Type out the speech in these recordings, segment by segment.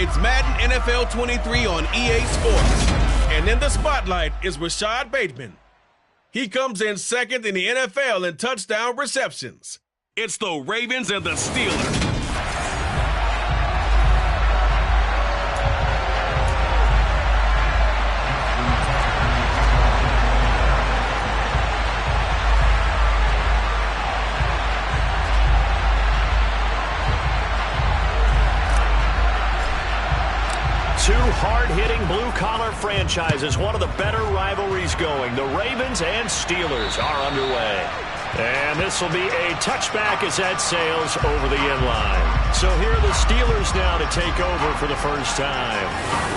It's Madden NFL 23 on EA Sports. And in the spotlight is Rashad Bateman. He comes in second in the NFL in touchdown receptions. It's the Ravens and the Steelers. Two hard-hitting blue-collar franchises, one of the better rivalries going. The Ravens and Steelers are underway. And this will be a touchback as that sails over the end line. So here are the Steelers now to take over for the first time.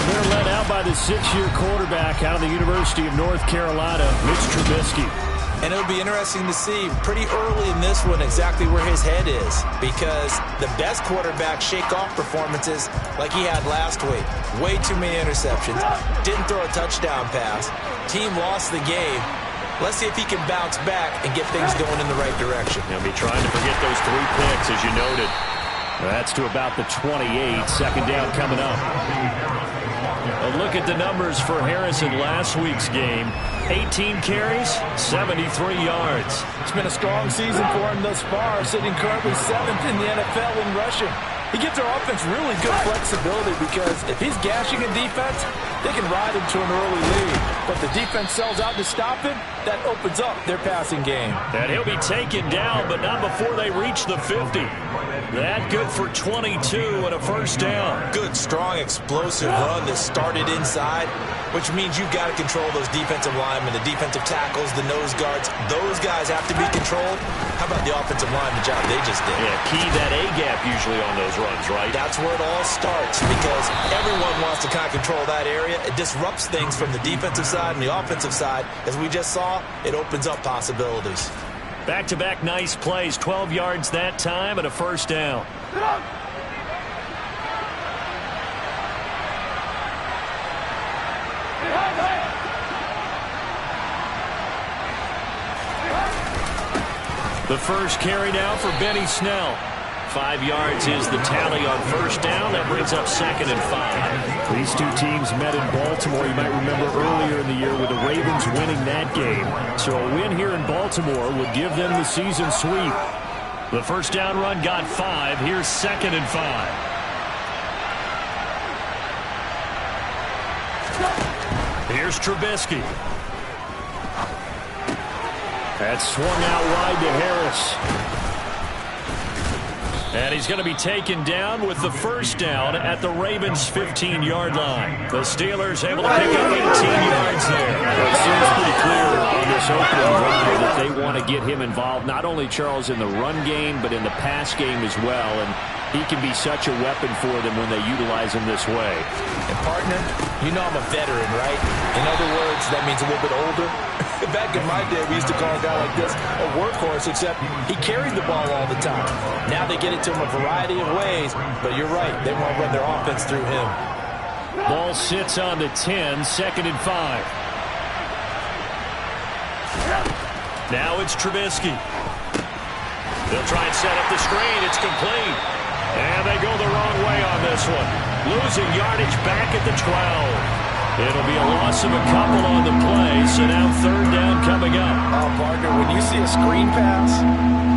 They're led out by the 6-year quarterback out of the University of North Carolina, Mitch Trubisky. And it'll be interesting to see pretty early in this one exactly where his head is, because the best quarterback shake off performances like he had last week. Way too many interceptions. Didn't throw a touchdown pass. Team lost the game. Let's see if he can bounce back and get things going in the right direction. He'll be trying to forget those 3 picks, as you noted. That's to about the 28. Second down coming up. A look at the numbers for Harris in last week's game. 18 carries, 73 yards. It's been a strong season for him thus far, sitting currently 7th in the NFL in rushing. He gives our offense really good flexibility because if he's gashing a defense, they can ride him to an early lead. But the defense sells out to stop him, that opens up their passing game. And he'll be taken down, but not before they reach the 50. That good for 22 and a first down. Good, strong, explosive run that started inside, which means you've got to control those defensive linemen, the defensive tackles, the nose guards. Those guys have to be controlled. How about the offensive line, the job they just did? Yeah, key that A-gap usually on those runs, right? That's where it all starts, because everyone wants to kind of control that area. It disrupts things from the defensive side and the offensive side. As we just saw, it opens up possibilities. Back-to-back nice plays, 12 yards that time and a first down. The first carry now for Benny Snell. 5 yards is the tally on first down. That brings up 2nd and 5. These two teams met in Baltimore. You might remember earlier in the year with the Ravens winning that game. So a win here in Baltimore would give them the season sweep. The first down run got 5. Here's 2nd and 5. Here's Trubisky. That's swung out wide to Harris. And he's going to be taken down with the first down at the Ravens' 15-yard line. The Steelers able to pick up 18 yards there. It seems pretty clear on this opening drive that they want to get him involved, not only, Charles, in the run game, but in the pass game as well. And he can be such a weapon for them when they utilize him this way. And, partner, you know I'm a veteran, right? In other words, that means a little bit older. Back in my day, we used to call a guy like this a workhorse, except he carried the ball all the time. Now they get it to him a variety of ways, but you're right. They want to run their offense through him. Ball sits on the 10, 2nd and 5. Now it's Trubisky. They'll try and set up the screen. It's complete. And they go the wrong way on this one. Losing yardage back at the 12. It'll be a loss of a couple on the play, so now 3rd down coming up. Oh, partner, when you see a screen pass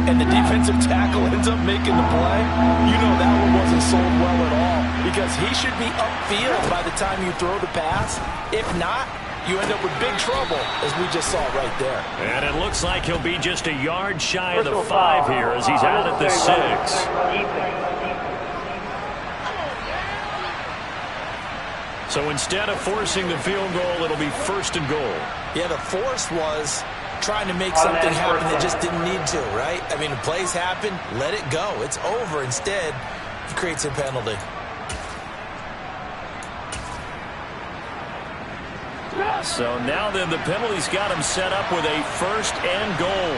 and the defensive tackle ends up making the play, you know that one wasn't sold well at all, because he should be upfield by the time you throw the pass. If not, you end up with big trouble, as we just saw right there. And it looks like he'll be just a yard shy of the 5 here as he's out at the 6. So instead of forcing the field goal, it'll be 1st and goal. Yeah, the force was trying to make something happen that just didn't need to, right? I mean, the plays happen, let it go. It's over. Instead, it creates a penalty. So now then, the penalty's got him set up with a 1st and goal.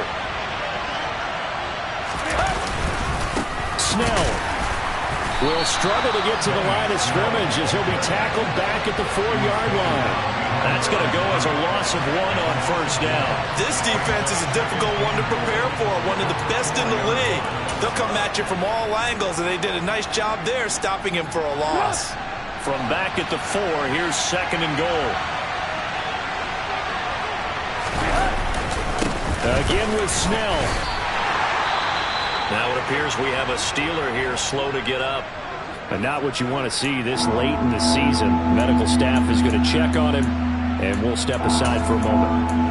Snell will struggle to get to the line of scrimmage as he'll be tackled back at the 4-yard line. That's going to go as a loss of 1 on first down. This defense is a difficult one to prepare for, one of the best in the league. They'll come at you from all angles, and they did a nice job there stopping him for a loss. from back at the 4, here's 2nd and goal. Again with Snell. Now it appears we have a Steeler here slow to get up. And not what you want to see this late in the season. Medical staff is going to check on him, and we'll step aside for a moment.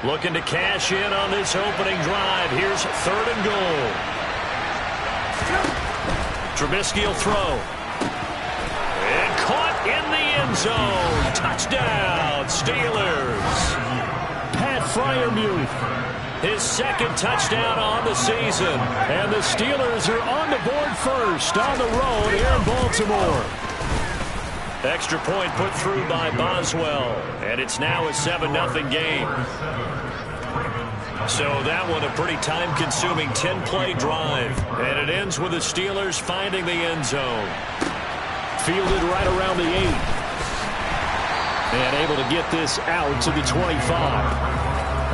Looking to cash in on this opening drive. Here's 3rd and goal. Trubisky will throw. And caught in the end zone. Touchdown, Steelers. Pat Freiermuth. His 2nd touchdown on the season. And the Steelers are on the board first on the road here in Baltimore. Extra point put through by Boswell. And it's now a 7-0 game. So that one a pretty time-consuming 10-play drive. And it ends with the Steelers finding the end zone. Fielded right around the 8. And able to get this out to the 25.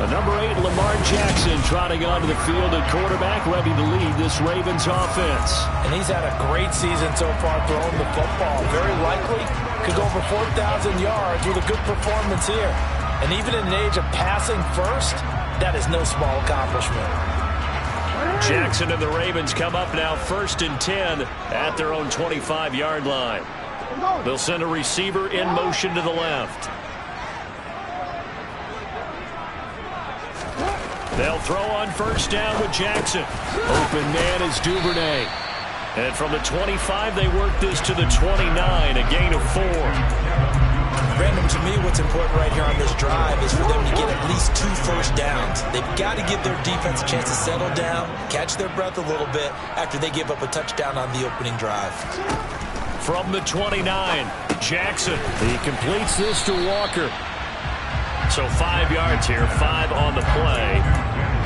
The number 8, Lamar Jackson, trotting onto the field at quarterback, ready to lead this Ravens offense. And he's had a great season so far throwing the football. Very likely could go over 4,000 yards with a good performance here. And even in an age of passing first, that is no small accomplishment. Jackson and the Ravens come up now 1st and 10 at their own 25-yard line. They'll send a receiver in motion to the left. They'll throw on 1st down with Jackson. Open man is Duvernay. And from the 25, they work this to the 29, a gain of 4. Brandon, to me, what's important right here on this drive is for them to get at least 2 first downs. They've got to give their defense a chance to settle down, catch their breath a little bit after they give up a touchdown on the opening drive. From the 29, Jackson. He completes this to Walker. So 5 yards here, 5 on the play.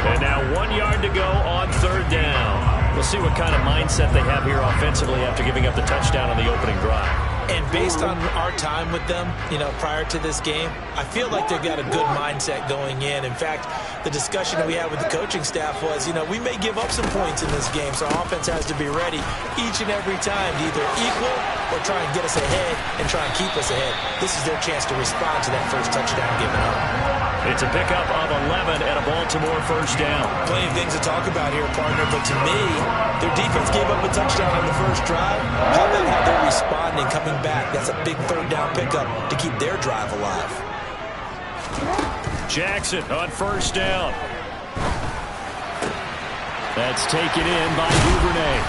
And now 1 yard to go on 3rd down. We'll see what kind of mindset they have here offensively after giving up the touchdown on the opening drive. And based on our time with them, prior to this game, I feel like they've got a good mindset going in. In fact, the discussion that we had with the coaching staff was, we may give up some points in this game, so our offense has to be ready each and every time to either equal or try and get us ahead and try and keep us ahead. This is their chance to respond to that first touchdown given up. It's a pickup of 11 and a Baltimore 1st down. Plenty of things to talk about here, partner, but to me, their defense gave up a touchdown on the first drive. How about how they're responding, coming back? That's a big 3rd down pickup to keep their drive alive. Jackson on 1st down. That's taken in by Duvernay.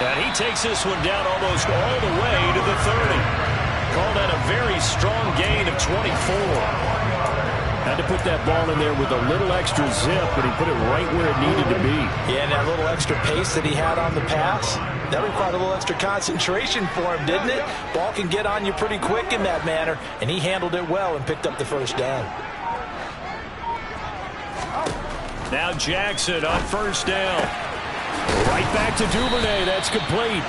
And he takes this one down almost all the way to the 30. Call that a very strong gain of 24. Had to put that ball in there with a little extra zip, but he put it right where it needed to be. Yeah, and that little extra pace that he had on the pass, that required a little extra concentration for him, didn't it? Ball can get on you pretty quick in that manner, and he handled it well and picked up the 1st down. Now Jackson on 1st down. Right back to Duvernay. That's complete.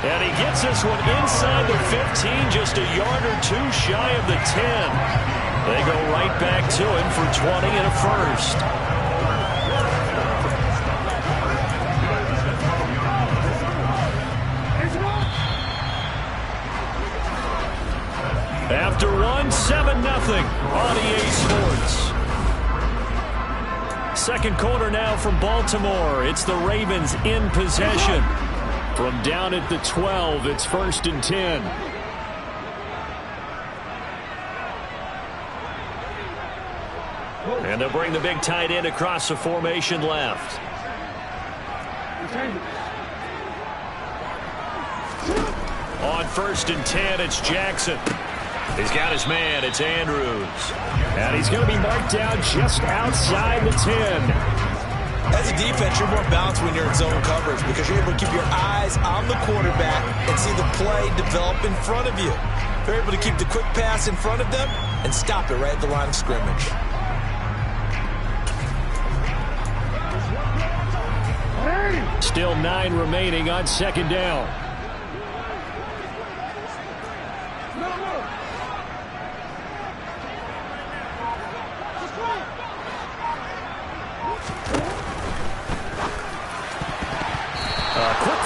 And he gets this one inside the 15, just a yard or 2 shy of the 10. They go right back to him for 20 and a 1st. After 7-0 on EA Sports. 2nd quarter now from Baltimore. It's the Ravens in possession. From down at the 12, it's 1st and 10. And they'll bring the big tight end across the formation left. On 1st and 10, it's Jackson. He's got his man. It's Andrews. And he's going to be marked down just outside the 10. As a defense, you're more balanced when you're in zone coverage because you're able to keep your eyes on the quarterback and see the play develop in front of you. You're able to keep the quick pass in front of them and stop it right at the line of scrimmage. Still 9 remaining on 2nd down.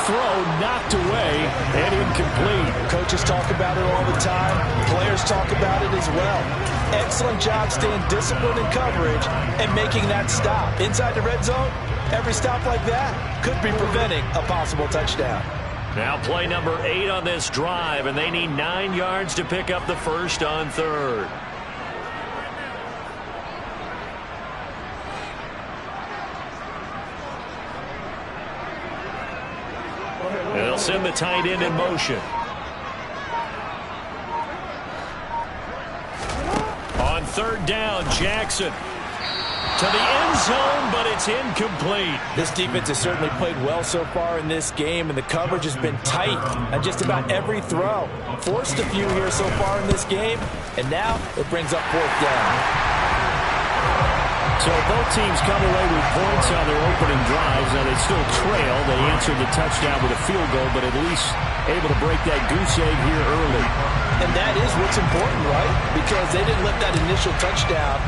throw knocked away and incomplete. Coaches talk about it all the time. Players talk about it as well. Excellent job staying disciplined in coverage and making that stop. Inside the red zone, every stop like that could be preventing a possible touchdown. Now play number 8 on this drive, and they need 9 yards to pick up the first on third. They'll send the tight end in motion. On third down, Jackson to the end zone, but it's incomplete. This defense has certainly played well so far in this game, and the coverage has been tight on just about every throw. Forced a few here so far in this game, and now it brings up fourth down. So both teams come away with points on their opening drives. Now they still trail. They answered the touchdown with a field goal, but at least able to break that goose egg here early. And that is what's important, right? Because they didn't let that initial touchdown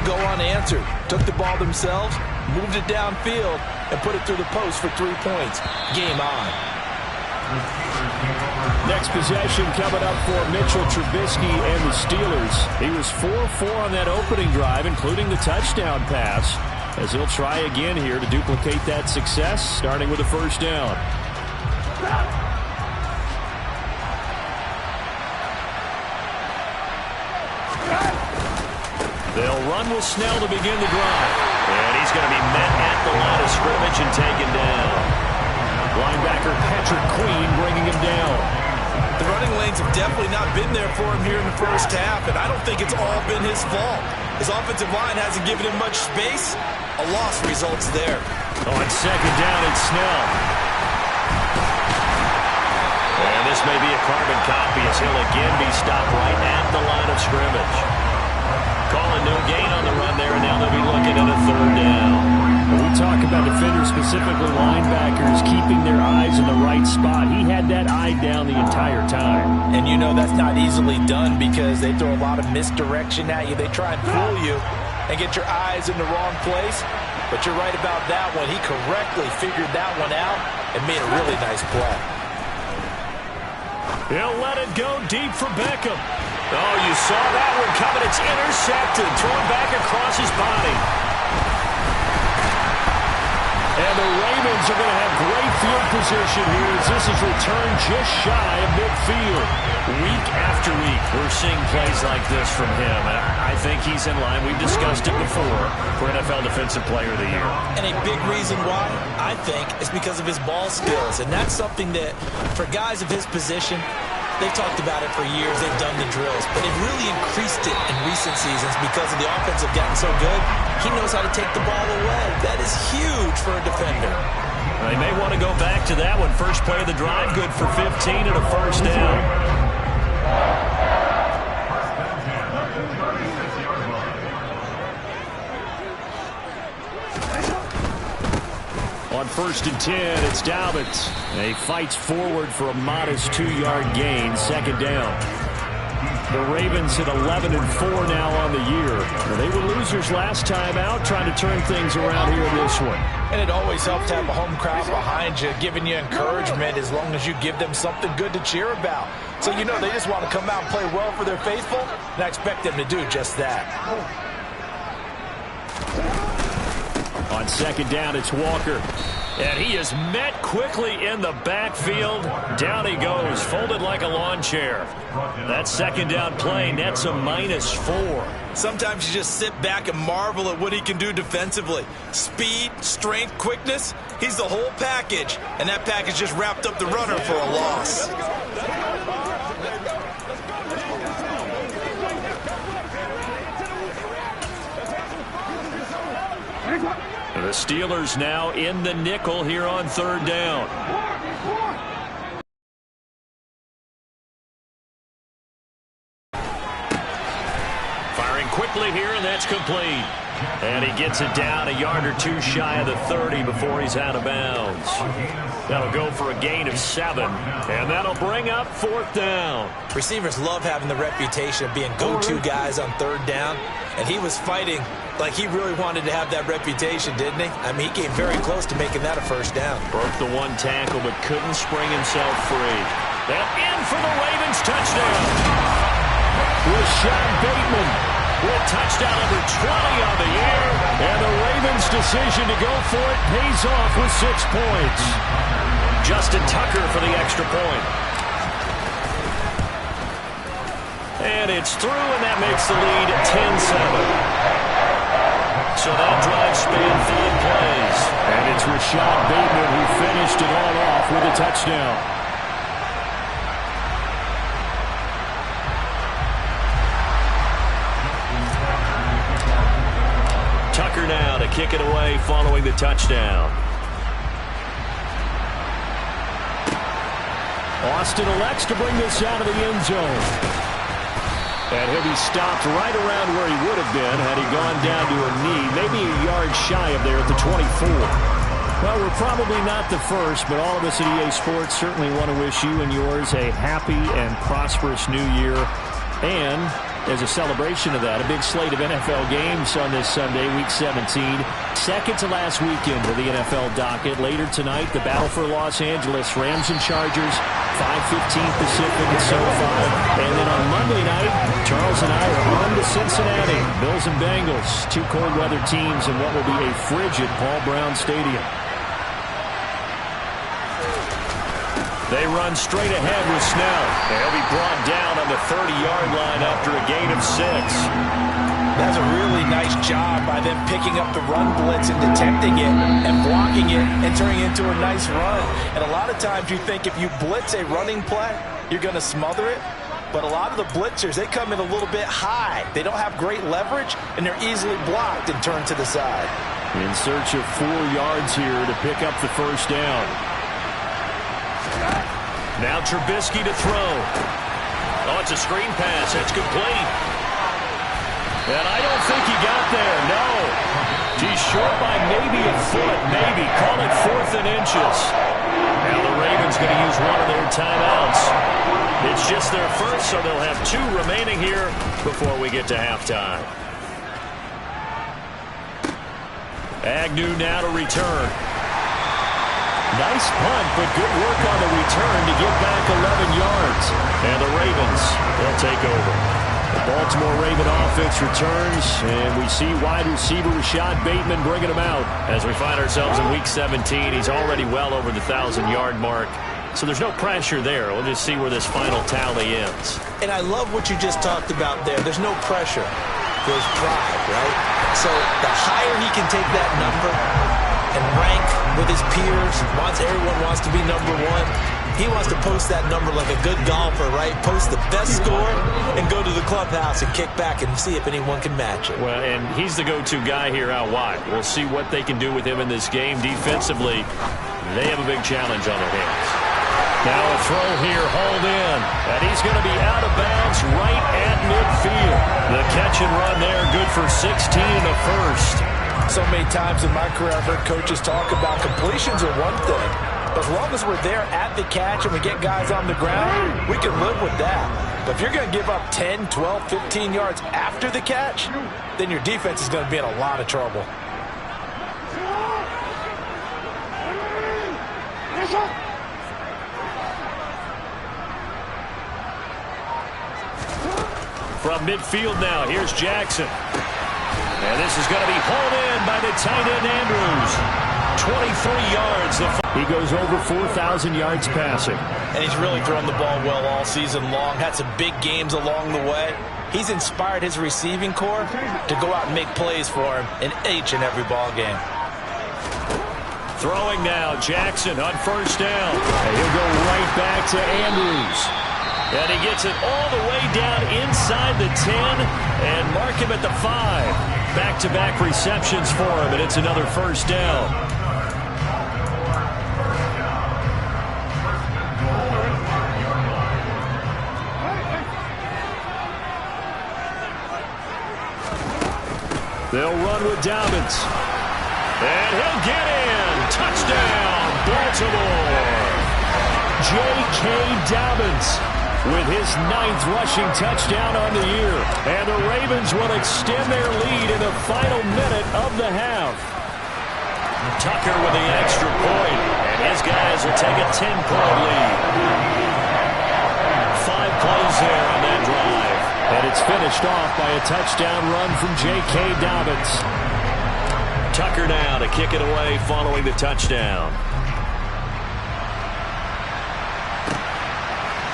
go unanswered. Took the ball themselves, moved it downfield, and put it through the post for 3 points. Game on. Next possession coming up for Mitchell Trubisky and the Steelers. He was 4-4 on that opening drive, including the touchdown pass, as he'll try again here to duplicate that success, starting with a first down. They'll run with Snell to begin the drive. And he's going to be met at the line of scrimmage and taken down. Linebacker Patrick Queen bringing him down. The running lanes have definitely not been there for him here in the first half, and I don't think it's all been his fault. His offensive line hasn't given him much space. A loss results there. On second down, it's Snell. And this may be a carbon copy as he'll again be stopped right at the line of scrimmage. Calling no gain on the run there, and now they'll be looking at a third down. When we talk about defenders, specifically linebackers, keeping their eyes in the right spot, he had that eye down the entire time. And you know that's not easily done because they throw a lot of misdirection at you. They try and fool you and get your eyes in the wrong place. But you're right about that one. He correctly figured that one out and made a really nice play. He'll let it go deep for Beckham. Oh, you saw that one coming. It's intercepted. Thrown back across his body. And the Ravens are going to have great field position here as this is returned just shy of midfield. Week after week, we're seeing plays like this from him. And I think he's in line. We've discussed it before for NFL Defensive Player of the Year. And a big reason why, I think, is because of his ball skills. And that's something that, for guys of his position, they've talked about it for years. They've done the drills. But they've really increased it in recent seasons because of the offense have gotten so good. He knows how to take the ball away. That is huge for a defender. They may want to go back to that one. First play of the drive, good for 15 and a first down. On 1st and 10, it's Dobbins. He fights forward for a modest 2-yard gain, second down. The Ravens hit 11-4 now on the year. They were losers last time out, trying to turn things around here in this one. And it always helps to have a home crowd behind you, giving you encouragement as long as you give them something good to cheer about. So you know they just want to come out and play well for their faithful, and I expect them to do just that. On second down, it's Walker. And he is met quickly in the backfield. Down he goes, folded like a lawn chair. That second down play nets a -4. Sometimes you just sit back and marvel at what he can do defensively. Speed, strength, quickness, he's the whole package. And that package just wrapped up the runner for a loss. The Steelers now in the nickel here on third down. Firing quickly here, and then that's complete. And he gets it down a yard or two shy of the 30 before he's out of bounds. That'll go for a gain of 7, and that'll bring up 4th down. Receivers love having the reputation of being go-to guys on 3rd down, and he was fighting like he really wanted to have that reputation, didn't he? I mean, he came very close to making that a 1st down. Broke the 1 tackle, but couldn't spring himself free. And in for the Ravens touchdown. Rashad Bateman with touchdown number 20 on the year. And the Ravens' decision to go for it pays off with 6 points. Justin Tucker for the extra point. And it's through, and that makes the lead 10-7. So that drive spanned 5 plays. And it's Rashad Bateman who finished it all off with a touchdown. Tucker now to kick it away following the touchdown. Austin elects to bring this out of the end zone. And he'll be stopped right around where he would have been had he gone down to a knee, maybe a yard shy of there at the 24. Well, we're probably not the first, but all of us at EA Sports certainly want to wish you and yours a happy and prosperous new year. And as a celebration of that, a big slate of NFL games on this Sunday, Week 17. Second to last weekend of the NFL docket. Later tonight, the battle for Los Angeles, Rams and Chargers, 5:15 Pacific at SoFi. And then on Monday night, Charles and I are on to Cincinnati. Bills and Bengals, 2 cold weather teams in what will be a frigid Paul Brown Stadium. They run straight ahead with Snell. They'll be brought down on the 30-yard line after a gain of 6. That's a really nice job by them picking up the run blitz and detecting it and blocking it and turning it into a nice run. And a lot of times you think if you blitz a running play, you're going to smother it. But a lot of the blitzers, they come in a little bit high. They don't have great leverage, and they're easily blocked and turned to the side. In search of 4 yards here to pick up the 1st down. Now Trubisky to throw. Oh, it's a screen pass. It's complete. And I don't think he got there. No. He's short by maybe a foot. Maybe. Call it 4th and inches. Now the Ravens going to use one of their timeouts. It's just their first, so they'll have 2 remaining here before we get to halftime. Agnew now to return. Nice punt, but good work on the return to get back 11 yards. And the Ravens, they'll take over. The Baltimore Raven offense returns, and we see wide receiver Rashad Bateman bringing him out. As we find ourselves in Week 17, he's already well over the 1,000-yard mark. So there's no pressure there. We'll just see where this final tally ends. And I love what you just talked about there. There's no pressure. There's pride, right? So the higher he can take that number and rank with his peers, everyone wants to be number 1. He wants to post that number like a good golfer, right? Post the best score and go to the clubhouse and kick back and see if anyone can match it. Well, and he's the go-to guy here out wide. We'll see what they can do with him in this game. Defensively, they have a big challenge on their hands. Now a throw here, hauled in, and he's going to be out of bounds right at midfield. The catch and run there, good for 16 and a first. So many times in my career I've heard coaches talk about completions are one thing. As long as we're there at the catch and we get guys on the ground, we can live with that. But if you're going to give up 10, 12, 15 yards after the catch, then your defense is going to be in a lot of trouble. From midfield now, here's Jackson. And this is going to be hauled in by the tight end Andrews. 23 yards. He goes over 4,000 yards passing. And he's really thrown the ball well all season long. Had some big games along the way. He's inspired his receiving corps to go out and make plays for him in each and every ball game. Throwing now, Jackson on 1st down. And he'll go right back to Andrews. And he gets it all the way down inside the 10 and mark him at the 5. Back-to-back receptions for him, and it's another 1st down. They'll run with Dobbins. And he'll get in. Touchdown, Baltimore. J.K. Dobbins with his 9th rushing touchdown on the year. And the Ravens will extend their lead in the final minute of the half. Tucker with the extra point, and his guys will take a 10-point lead. 5 plays there on that drive. And it's finished off by a touchdown run from J.K. Dobbins. Tucker now to kick it away following the touchdown.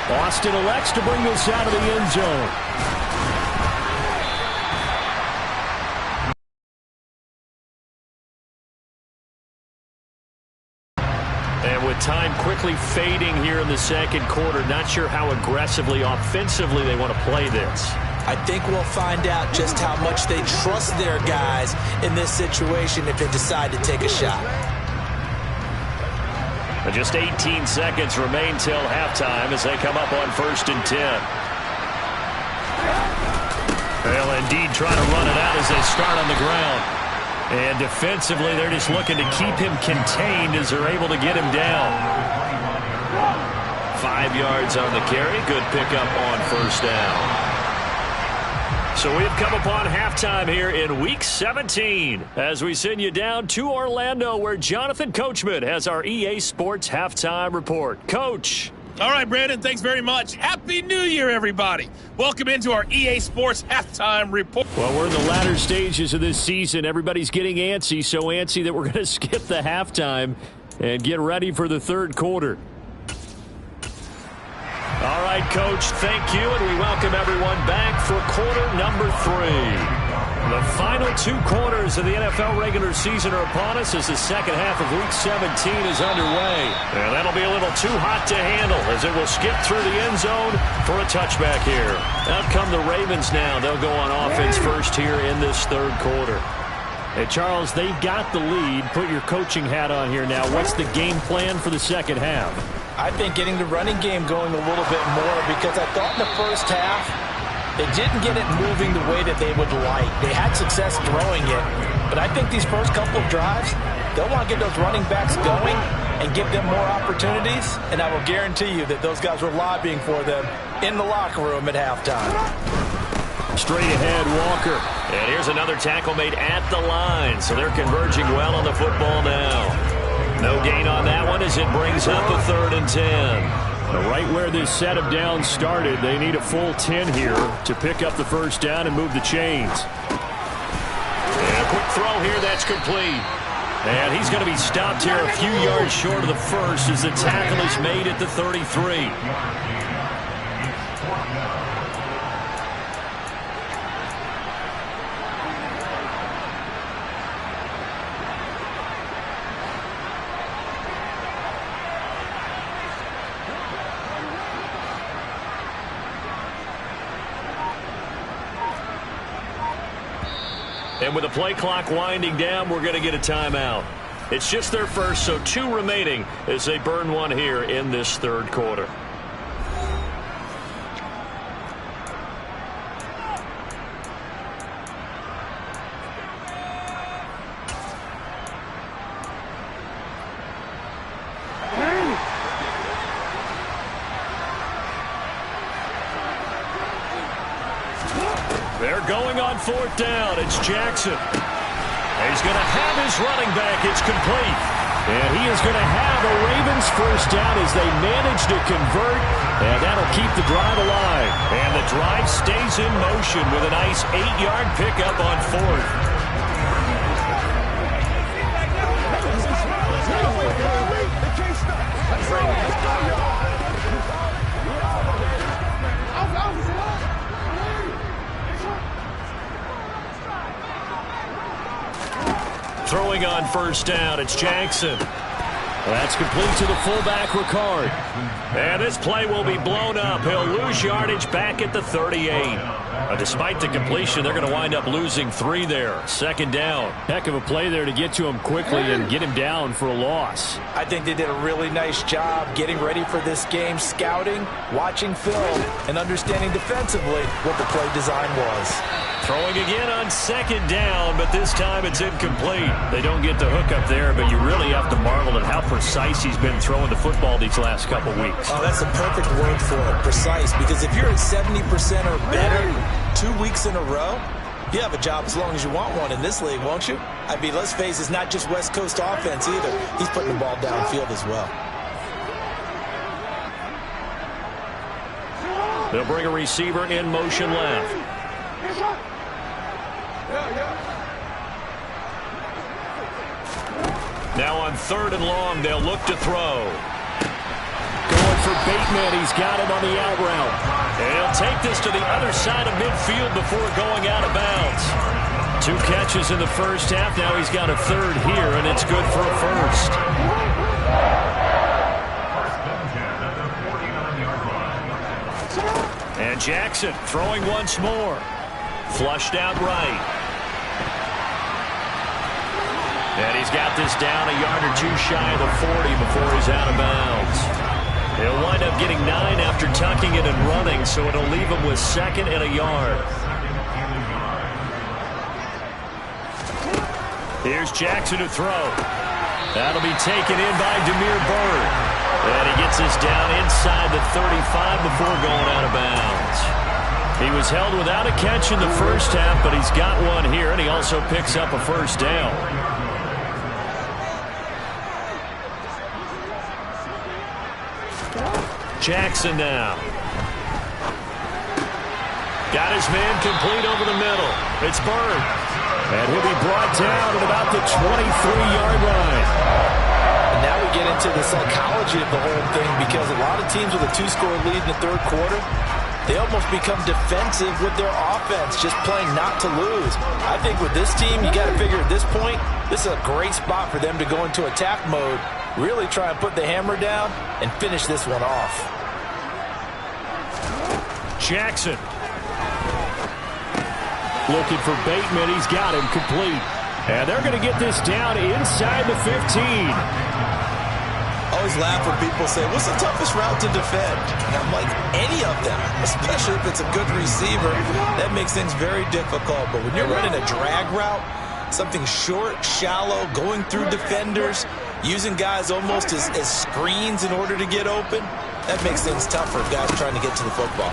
Austin elects to bring this out of the end zone. And with time quickly fading here in the second quarter, not sure how aggressively, offensively they want to play this. I think we'll find out just how much they trust their guys in this situation if they decide to take a shot. And just 18 seconds remain till halftime as they come up on 1st and 10. They'll indeed try to run it out as they start on the ground. And defensively, they're just looking to keep him contained as they're able to get him down. 5 yards on the carry. Good pickup on 1st down. So we've come upon halftime here in Week 17 as we send you down to Orlando where Jonathan Coachman has our EA Sports Halftime Report. Coach. All right, Brandon, thanks very much. Happy New Year, everybody. Welcome into our EA Sports Halftime Report. Well, we're in the latter stages of this season. Everybody's getting antsy, so antsy that we're going to skip the halftime and get ready for the third quarter. All right, Coach, thank you, and we welcome everyone back for quarter number 3. The final 2 quarters of the NFL regular season are upon us as the second half of Week 17 is underway. And that'll be a little too hot to handle as it will skip through the end zone for a touchback here. Out come the Ravens now. They'll go on offense first here in this third quarter. Hey, Charles, they've got the lead. Put your coaching hat on here now. What's the game plan for the second half? I think getting the running game going a little bit more because I thought in the first half they didn't get it moving the way that they would like. They had success throwing it, but I think these first couple of drives, they'll want to get those running backs going and give them more opportunities, and I will guarantee you that those guys were lobbying for them in the locker room at halftime. Straight ahead, Walker. And here's another tackle made at the line, so they're converging well on the football now. No gain on that one as it brings up a 3rd and 10. Right where this set of downs started, they need a full 10 here to pick up the first down and move the chains. And a quick throw here, that's complete. And he's going to be stopped here a few yards short of the first as the tackle is made at the 33. And with the play clock winding down, we're going to get a timeout. It's just their first, so 2 remaining as they burn one here in this third quarter. They're going on 4th down. It's Jackson. He's going to have his running back. It's complete. And he is going to have a Ravens first down as they manage to convert. And that'll keep the drive alive. And the drive stays in motion with a nice 8-yard pickup on 4th. Throwing on first down, it's Jackson. That's complete to the fullback, Ricard. And this play will be blown up. He'll lose yardage back at the 38. Despite the completion, they're going to wind up losing 3 there. 2nd down. Heck of a play there to get to him quickly and get him down for a loss. I think they did a really nice job getting ready for this game, scouting, watching film, and understanding defensively what the play design was. Throwing again on second down, but this time it's incomplete. They don't get the hook up there, but you really have to marvel at how precise he's been throwing the football these last couple weeks. Oh, that's a perfect word for it, precise, because if you're at 70% or better 2 weeks in a row, you have a job as long as you want one in this league, won't you? I mean, let's face it, it's not just West Coast offense either. He's putting the ball downfield as well. They'll bring a receiver in motion left. Now on 3rd and long, they'll look to throw. Going for Bateman. He's got him on the out route. And he'll take this to the other side of midfield before going out of bounds. 2 catches in the first half. Now he's got a 3rd here, and it's good for a first. And Jackson throwing once more. Flushed out right. And he's got this down a yard or 2 shy of the 40 before he's out of bounds. He'll wind up getting 9 after tucking it and running, so it'll leave him with 2nd and a yard. Here's Jackson to throw. That'll be taken in by Demir Bird. And he gets this down inside the 35 before going out of bounds. He was held without a catch in the first half, but he's got one here, and he also picks up a first down. Jackson now. Got his man complete over the middle. It's Bird. And he'll be brought down at about the 23-yard line. And now we get into the psychology of the whole thing, because a lot of teams with a 2-score lead in the 3rd quarter, they almost become defensive with their offense, just playing not to lose. I think with this team, you got to figure at this point, this is a great spot for them to go into attack mode, really try and put the hammer down and finish this one off. Jackson. Looking for Bateman. He's got him complete. And they're going to get this down inside the 15. I always laugh when people say, what's the toughest route to defend? And I'm like, any of them, especially if it's a good receiver. That makes things very difficult. But when you're running a drag route, something short, shallow, going through defenders, using guys almost as screens in order to get open, that makes things tough for guys trying to get to the football.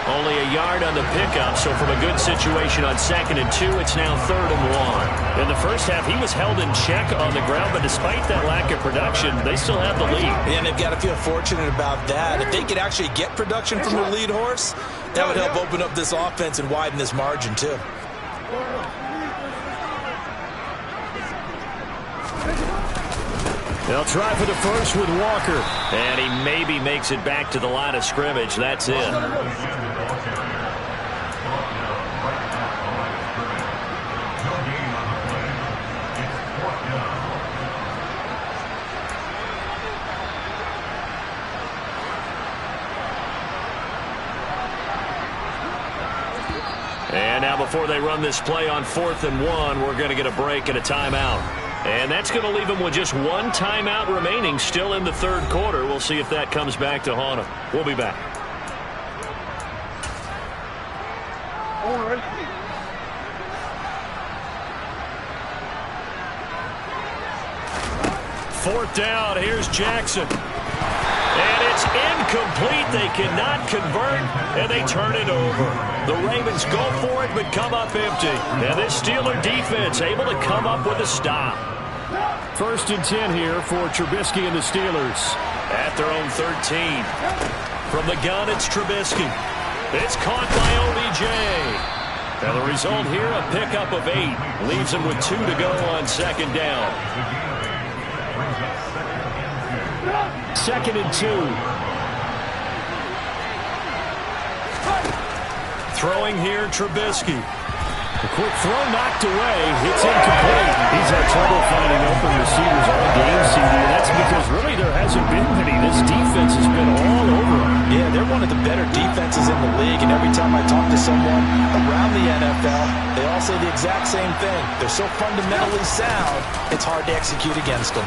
Only a yard on the pickup, so from a good situation on 2nd and 2, it's now 3rd and 1. In the first half, he was held in check on the ground, but despite that lack of production, they still have the lead. And they've got to feel fortunate about that. If they could actually get production from their lead horse, that would help open up this offense and widen this margin, too. They'll try for the first with Walker. And he maybe makes it back to the line of scrimmage. That's it. And now before they run this play on 4th and 1, we're going to get a break and a timeout. And that's going to leave them with just 1 timeout remaining still in the 3rd quarter. We'll see if that comes back to haunt them. We'll be back. Fourth down. Here's Jackson. And it's incomplete. They cannot convert, and they turn it over. The Ravens go for it, but come up empty. And this Steeler defense able to come up with a stop. 1st and 10 here for Trubisky and the Steelers. At their own 13. From the gun, it's Trubisky. It's caught by OBJ. Now the result here, a pickup of 8. Leaves him with 2 to go on 2nd down. 2nd and 2. Throwing here, Trubisky. A quick throw knocked away. It's incomplete. He's had trouble finding open receivers all game, CD. That's because really there hasn't been many. This defense has been all over him. Yeah, they're one of the better defenses in the league, and every time I talk to someone around the NFL, they all say the exact same thing. They're so fundamentally sound, it's hard to execute against them.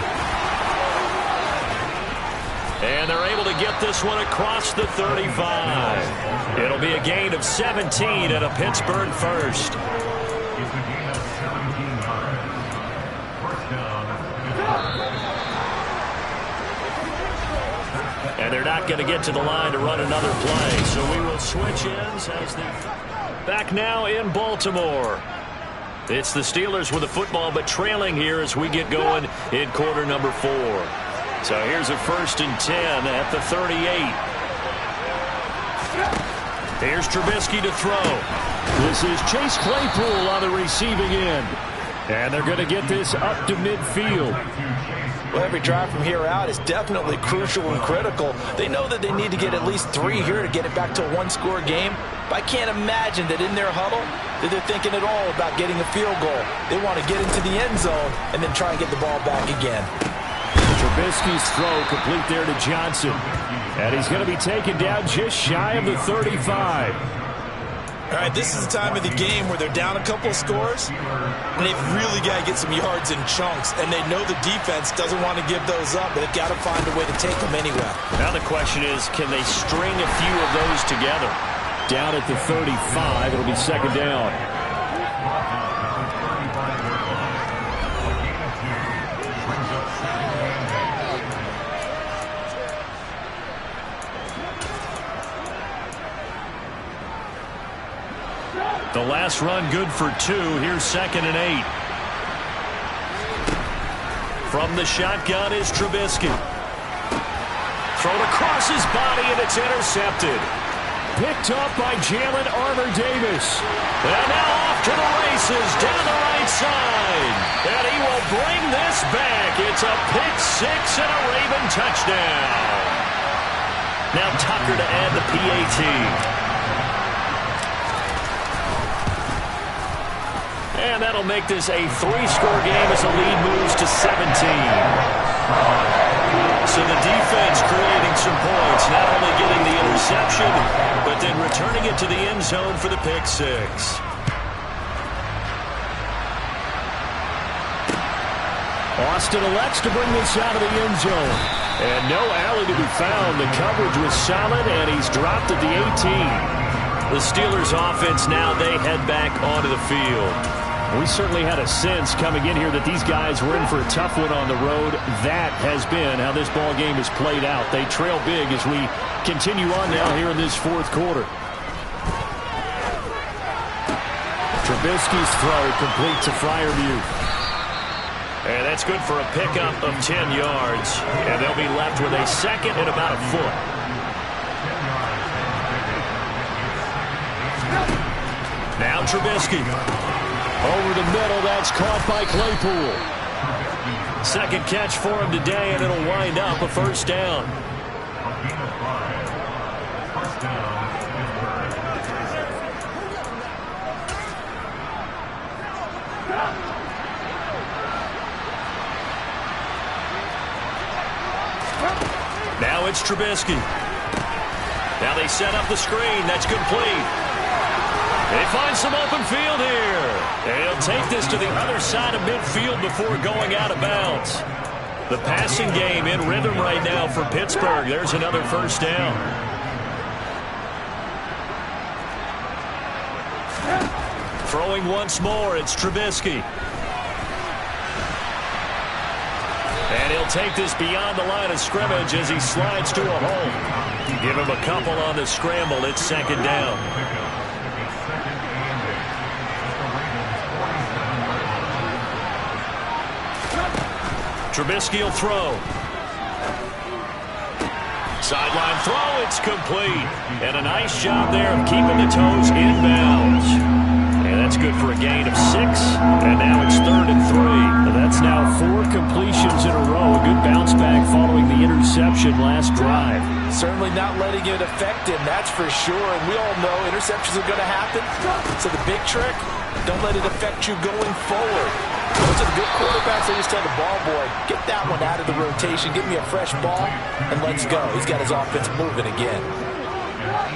And they're able to get this one across the 35. It'll be a gain of 17 and a Pittsburgh first. And they're not going to get to the line to run another play. So we will switch ends as they back now in Baltimore. It's the Steelers with the football, but trailing here as we get going in quarter number 4. So here's a 1st and 10 at the 38. Here's Trubisky to throw. This is Chase Claypool on the receiving end. And they're going to get this up to midfield. Well, every drive from here out is definitely crucial and critical. They know that they need to get at least 3 here to get it back to a one-score game. But I can't imagine that in their huddle that they're thinking at all about getting a field goal. They want to get into the end zone and then try and get the ball back again. Trubisky's throw complete there to Johnson. And he's going to be taken down just shy of the 35. All right, this is the time of the game where they're down a couple of scores, and they've really got to get some yards in chunks, and they know the defense doesn't want to give those up, but they've got to find a way to take them anywhere. Now the question is, can they string a few of those together? Down at the 35, it'll be second down. The last run good for 2. Here's 2nd and 8. From the shotgun is Trubisky. Thrown across his body, and it's intercepted. Picked up by Jalen Armour-Davis. And now off to the races down the right side. And he will bring this back. It's a pick 6 and a Raven touchdown. Now Tucker to add the PAT. And that'll make this a 3-score game as the lead moves to 17. So the defense creating some points, not only getting the interception, but then returning it to the end zone for the pick 6. Austin elects to bring this out of the end zone. And no alley to be found. The coverage was solid, and he's dropped at the 18. The Steelers offense now, they head back onto the field. We certainly had a sense coming in here that these guys were in for a tough one on the road. That has been how this ball game has played out. They trail big as we continue on now here in this 4th quarter. Trubisky's throw complete to Freiermuth. And that's good for a pickup of 10 yards. And they'll be left with a 2nd and about a foot. Now Trubisky. Over the middle, that's caught by Claypool. 2nd catch for him today, and it'll wind up a 1st down. Now it's Trubisky. Now they set up the screen. That's complete. They find some open field here. And he'll take this to the other side of midfield before going out of bounds. The passing game in rhythm right now for Pittsburgh. There's another 1st down. Throwing once more, it's Trubisky. And he'll take this beyond the line of scrimmage as he slides to a hole. Give him a couple on the scramble. It's 2nd down. Trubisky will throw. Sideline throw, it's complete. And a nice job there of keeping the toes in bounds. And that's good for a gain of 6. And now it's 3rd and 3. That's now 4 completions in a row. A good bounce back following the interception last drive. Certainly not letting it affect him, that's for sure. And we all know interceptions are going to happen. So the big trick, don't let it affect you going forward. Those are the good quarterbacks. They just tell the ball boy, get that one out of the rotation, give me a fresh ball, and let's go. He's got his offense moving again.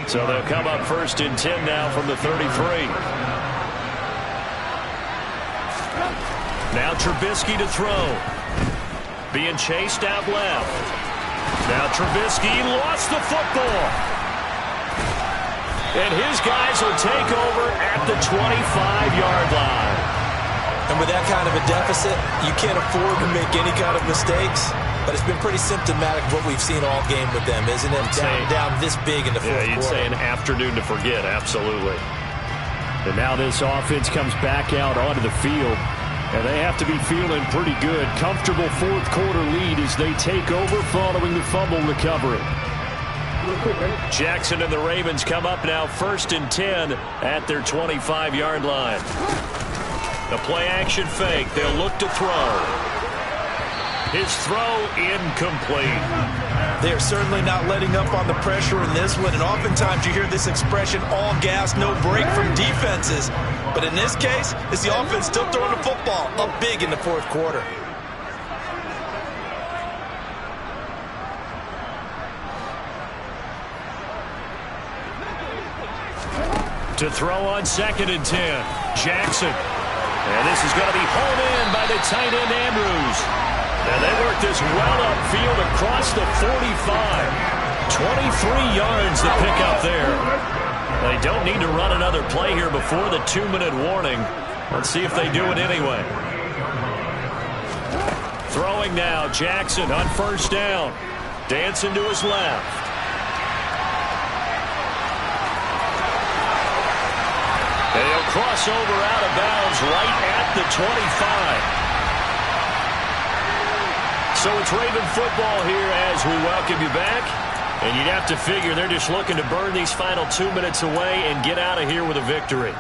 So they'll come up 1st and 10 now from the 33. Now Trubisky to throw. Being chased out left. Now Trubisky lost the football. And his guys will take over at the 25-yard line. And with that kind of a deficit, you can't afford to make any kind of mistakes. But it's been pretty symptomatic of what we've seen all game with them, isn't it? Down this big in the fourth quarter. Yeah, you'd say an afternoon to forget, absolutely. And now this offense comes back out onto the field. And they have to be feeling pretty good. Comfortable fourth quarter lead as they take over following the fumble recovery. Jackson and the Ravens come up now 1st and 10 at their 25-yard line. The play-action fake. They'll look to throw. His throw incomplete. They are certainly not letting up on the pressure in this one, and oftentimes you hear this expression, all gas, no break from defenses. But in this case, it's the offense still throwing the football up big in the fourth quarter. To throw on 2nd and 10. Jackson. And this is going to be hauled in by the tight end Andrews. And they work this well upfield across the 45. 23 yards to pick up there. They don't need to run another play here before the 2-minute warning. Let's see if they do it anyway. Throwing now, Jackson on 1st down. Dancing to his left. And he'll cross over out of bounds right at the 25. So it's Raven football here as we welcome you back. And you'd have to figure they're just looking to burn these final 2 minutes away and get out of here with a victory.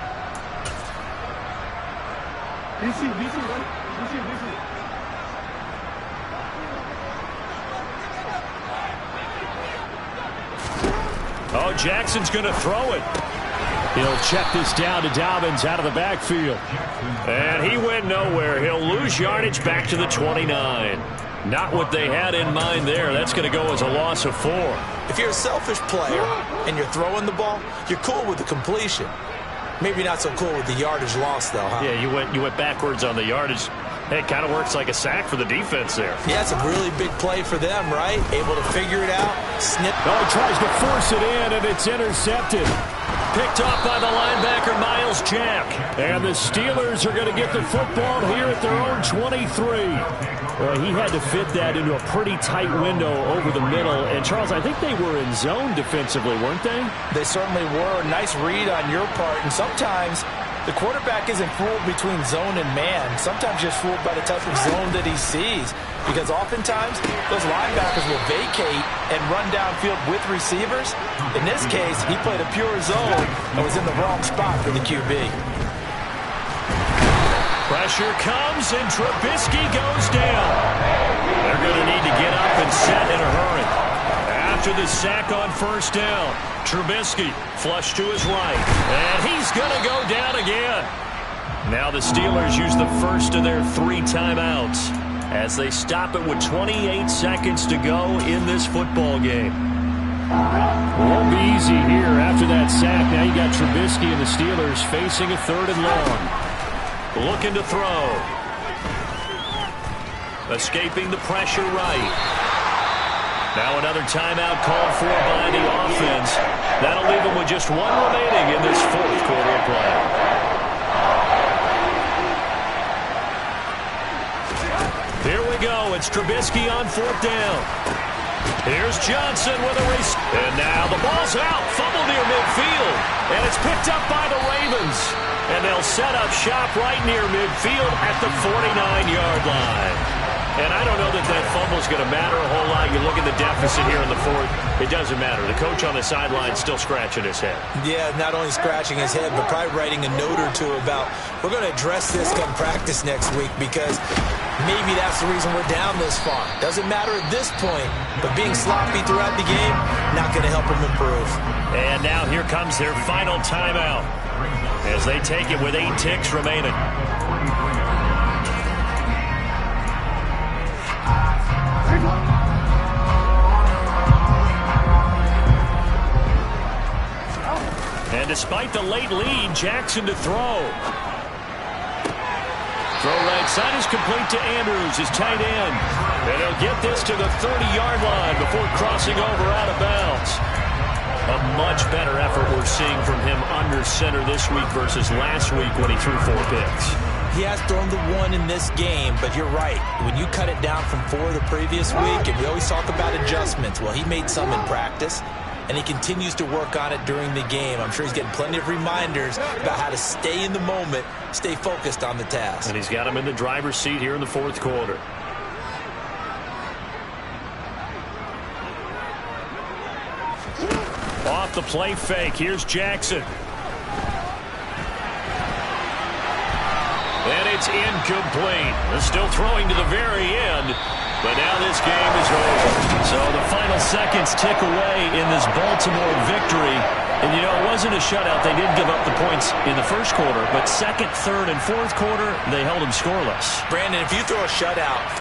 Oh, Jackson's going to throw it. He'll check this down to Dobbins out of the backfield. And he went nowhere. He'll lose yardage back to the 29. Not what they had in mind there. That's going to go as a loss of 4. If you're a selfish player and you're throwing the ball, you're cool with the completion. Maybe not so cool with the yardage loss, though, huh? Yeah, you went backwards on the yardage. Hey, it kind of works like a sack for the defense there. Yeah, it's a really big play for them, right? Able to figure it out, snip. Oh, he tries to force it in, and it's intercepted. Picked off by the linebacker, Miles Jack. And the Steelers are going to get the football here at their own 23. Well, he had to fit that into a pretty tight window over the middle. And, Charles, I think they were in zone defensively, weren't they? They certainly were. Nice read on your part. And sometimes the quarterback isn't fooled between zone and man. Sometimes just fooled by the type of zone that he sees. Because oftentimes, those linebackers will vacate and run downfield with receivers. In this case, he played a pure zone and was in the wrong spot for the QB. Pressure comes, and Trubisky goes down. They're going to need to get up and set in a hurry. After the sack on 1st down, Trubisky flush to his right, and he's going to go down again. Now the Steelers use the first of their 3 timeouts as they stop it with 28 seconds to go in this football game. Won't be easy here after that sack. Now you got Trubisky and the Steelers facing a 3rd and long. Looking to throw. Escaping the pressure right. Now another timeout called for by the offense. That'll leave them with just 1 remaining in this 4th quarter of play. Here we go. It's Trubisky on 4th down. Here's Johnson with a race. And now the ball's out. Fumble near midfield. And it's picked up by the Ravens. And they'll set up shop right near midfield at the 49-yard line. And I don't know that that fumble's going to matter a whole lot. You look at the deficit here in the 4th. It doesn't matter. The coach on the sideline still scratching his head. Yeah, not only scratching his head, but probably writing a note or two about, we're going to address this come practice next week because maybe that's the reason we're down this far. Doesn't matter at this point, but being sloppy throughout the game, not going to help them improve. And now here comes their final timeout as they take it with 8 ticks remaining. And despite the late lead, Jackson to throw. Throw right side is complete to Andrews, his tight end. And he'll get this to the 30-yard line before crossing over out of bounds. A much better effort we're seeing from him under center this week versus last week when he threw 4 picks. He has thrown the 1 in this game, but you're right. When you cut it down from 4 the previous week, and we always talk about adjustments, well, he made some in practice, and he continues to work on it during the game. I'm sure he's getting plenty of reminders about how to stay in the moment, stay focused on the task. And he's got him in the driver's seat here in the 4th quarter. Off the play fake, here's Jackson. And it's incomplete. They're still throwing to the very end, but now this game is over. So the final seconds tick away in this Baltimore victory. And, you know, it wasn't a shutout. They did give up the points in the first quarter, but second, third, and fourth quarter, they held them scoreless. Brandon, if you throw a shutout...